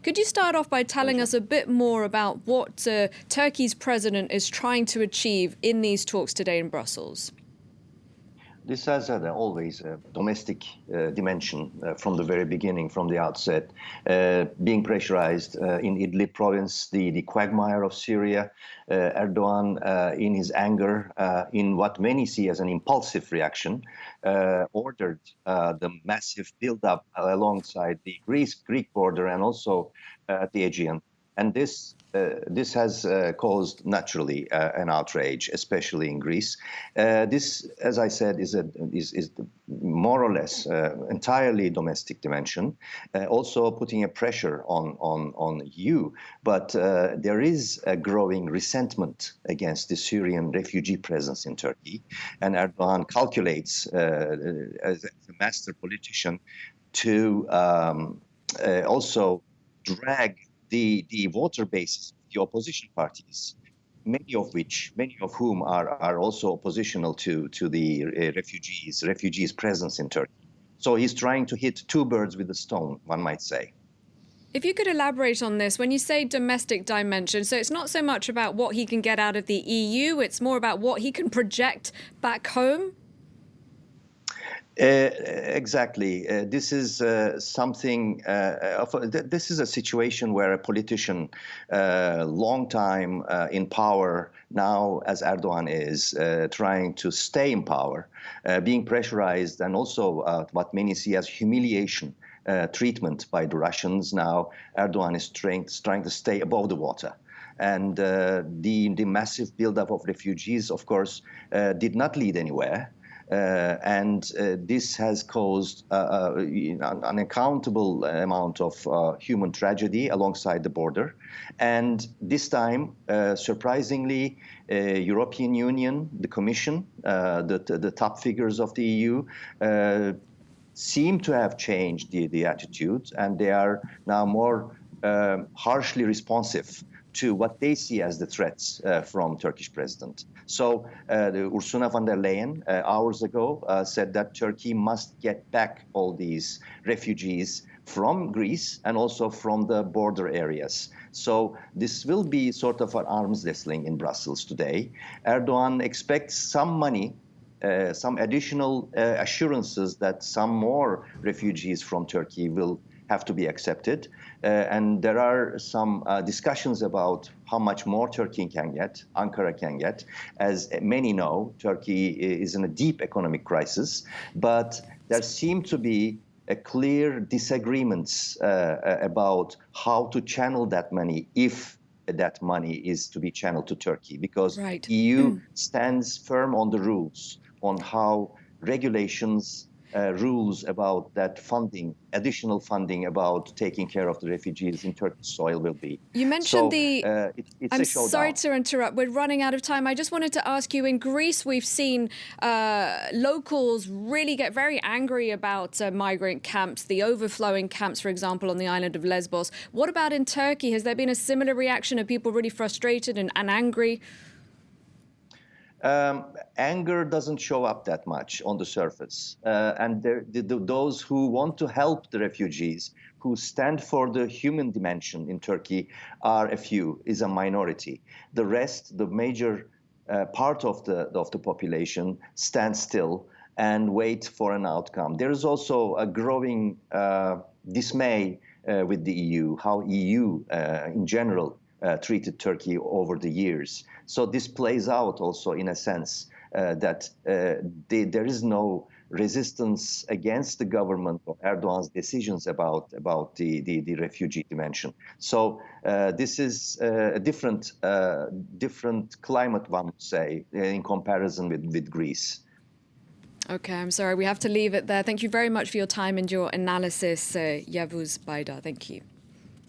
Could you start off by telling us a bit more about what Turkey's president is trying to achieve in these talks today in Brussels? This has had always a domestic dimension from the very beginning, from the outset, being pressurized in Idlib province, the quagmire of Syria. Erdogan, in his anger, in what many see as an impulsive reaction, ordered the massive buildup alongside the Greek border and also the Aegean. And this has caused, naturally, an outrage, especially in Greece. This, as I said, is more or less entirely domestic dimension, also putting a pressure on EU. But there is a growing resentment against the Syrian refugee presence in Turkey. And Erdogan calculates, as a master politician, to also drag the voter base, the opposition parties, many of whom are also oppositional to the refugees' presence in Turkey. So he's trying to hit two birds with a stone, one might say. If you could elaborate on this, when you say domestic dimension, so it's not so much about what he can get out of the EU, it's more about what he can project back home? Exactly. This is something. This is a situation where a politician, long time in power, now as Erdogan is trying to stay in power, being pressurized, and also what many see as humiliation treatment by the Russians. Now Erdogan is trying to stay above the water. And the massive buildup of refugees, of course, did not lead anywhere. This has caused an unaccountable amount of human tragedy alongside the border. And this time, surprisingly, European Union, the Commission, the top figures of the EU, seem to have changed the attitude, and they are now more harshly responsive to what they see as the threats from Turkish president. So Ursula von der Leyen hours ago said that Turkey must get back all these refugees from Greece and also from the border areas. So this will be sort of an arms wrestling in Brussels today. Erdogan expects some money, some additional assurances that some more refugees from Turkey will have to be accepted. And there are some discussions about how much more Turkey can get, Ankara can get. As many know, Turkey is in a deep economic crisis, but there seem to be a clear disagreements about how to channel that money, if that money is to be channeled to Turkey, because Right. EU stands firm on the rules, on how regulations, rules about that funding, additional funding about taking care of the refugees in Turkish soil will be. You mentioned it's I'm a showdown. sorry to interrupt. We're running out of time. I just wanted to ask you, in Greece, we've seen locals really get very angry about migrant camps, the overflowing camps, for example, on the island of Lesbos. What about in Turkey? Has there been a similar reaction? Are people really frustrated and angry? Anger doesn't show up that much on the surface. And those who want to help the refugees, who stand for the human dimension in Turkey, are a few, is a minority. The rest, the major part of the population, stands still and wait for an outcome. There is also a growing dismay with the EU, how EU in general treated Turkey over the years. So this plays out also in a sense that there is no resistance against the government or Erdogan's decisions about the refugee dimension. So this is a different climate, one would say, in comparison with Greece. Okay, I'm sorry. We have to leave it there. Thank you very much for your time and your analysis, Yavuz Baydar. Thank you.